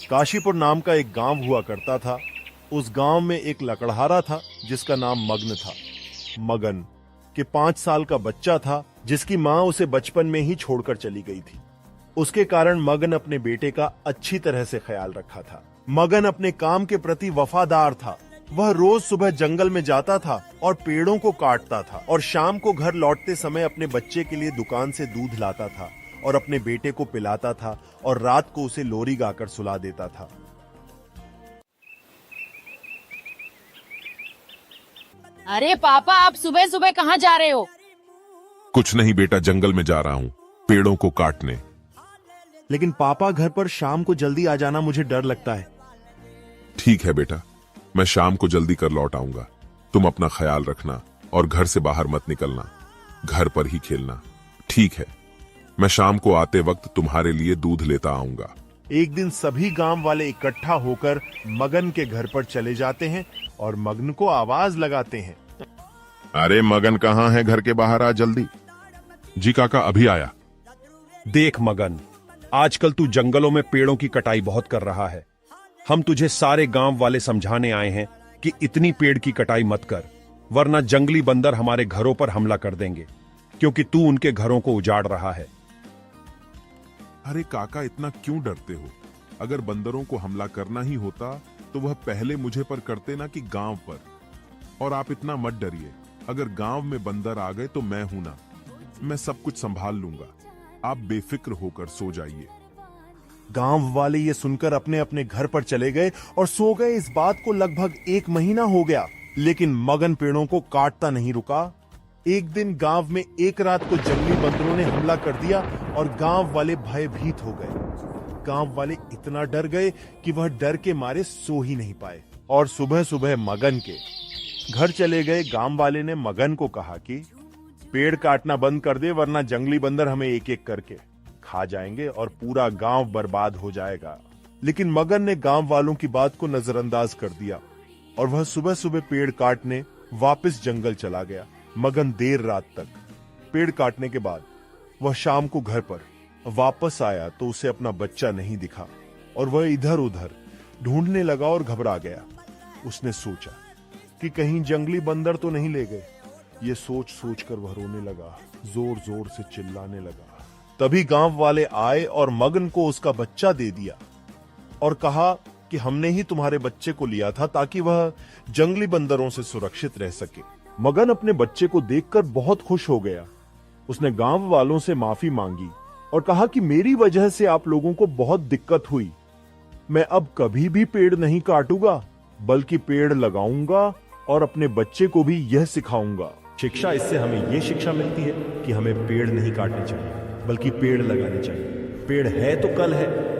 काशीपुर नाम का एक गांव हुआ करता था। उस गांव में एक लकड़हारा था जिसका नाम मग्न था। मगन के 5 साल का बच्चा था जिसकी मां उसे बचपन में ही छोड़कर चली गई थी। उसके कारण मगन अपने बेटे का अच्छी तरह से ख्याल रखा था। मगन अपने काम के प्रति वफादार था। वह रोज सुबह जंगल में जाता था और पेड़ों को काटता था और शाम को घर लौटते समय अपने बच्चे के लिए दुकान से दूध लाता था और अपने बेटे को पिलाता था और रात को उसे लोरी गाकर सुला देता था। अरे पापा, आप सुबह सुबह कहाँ जा रहे हो? कुछ नहीं बेटा, जंगल में जा रहा हूँ पेड़ों को काटने। लेकिन पापा, घर पर शाम को जल्दी आ जाना, मुझे डर लगता है। ठीक है बेटा, मैं शाम को जल्दी कर लौट आऊंगा। तुम अपना ख्याल रखना और घर से बाहर मत निकलना, घर पर ही खेलना। ठीक है, मैं शाम को आते वक्त तुम्हारे लिए दूध लेता आऊंगा। एक दिन सभी गांव वाले इकट्ठा होकर मगन के घर पर चले जाते हैं और मगन को आवाज लगाते हैं। अरे मगन कहाँ है? घर के बाहर आ जल्दी। जी काका, अभी आया। देख मगन, आजकल तू जंगलों में पेड़ों की कटाई बहुत कर रहा है। हम तुझे सारे गांव वाले समझाने आए हैं कि इतनी पेड़ की कटाई मत कर, वरना जंगली बंदर हमारे घरों पर हमला कर देंगे, क्योंकि तू उनके घरों को उजाड़ रहा है। अरे काका, इतना क्यों डरते हो? अगर बंदरों को हमला करना ही होता तो वह पहले मुझे पर करते ना कि गांव पर। और आप इतना मत डरिए, अगर गांव में बंदर आ गए तो मैं हूं ना, मैं सब कुछ संभाल लूंगा। आप बेफिक्र होकर सो जाइए। गांव वाले ये सुनकर अपने अपने घर पर चले गए और सो गए। इस बात को लगभग 1 महीना हो गया, लेकिन मगन पेड़ों को काटता नहीं रुका। एक दिन गांव में एक रात को जंगली बंदरों ने हमला कर दिया और गांव वाले भयभीत हो गए। गांव वाले इतना डर गए कि वह डर के मारे सो ही नहीं पाए और सुबह सुबह मगन के घर चले गए। गांव वाले ने मगन को कहा कि पेड़ काटना बंद कर दे, वरना जंगली बंदर हमें एक एक करके खा जाएंगे और पूरा गांव बर्बाद हो जाएगा। लेकिन मगन ने गांव वालों की बात को नजरअंदाज कर दिया और वह सुबह सुबह पेड़ काटने वापस जंगल चला गया। मगन देर रात तक पेड़ काटने के बाद वह शाम को घर पर वापस आया तो उसे अपना बच्चा नहीं दिखा और वह इधर उधर ढूंढने लगा और घबरा गया। उसने सोचा कि कहीं जंगली बंदर तो नहीं ले गए। ये सोच सोचकर वह रोने लगा, जोर जोर से चिल्लाने लगा। तभी गांव वाले आए और मगन को उसका बच्चा दे दिया और कहा कि हमने ही तुम्हारे बच्चे को लिया था ताकि वह जंगली बंदरों से सुरक्षित रह सके। मगन अपने बच्चे को देखकर बहुत खुश हो गया। उसने गांव वालों से माफी मांगी और कहा कि मेरी वजह से आप लोगों को बहुत दिक्कत हुई। मैं अब कभी भी पेड़ नहीं काटूंगा, बल्कि पेड़ लगाऊंगा और अपने बच्चे को भी यह सिखाऊंगा। शिक्षा, इससे हमें यह शिक्षा मिलती है कि हमें पेड़ नहीं काटने चाहिए, बल्कि पेड़ लगाने चाहिए। पेड़ है तो कल है,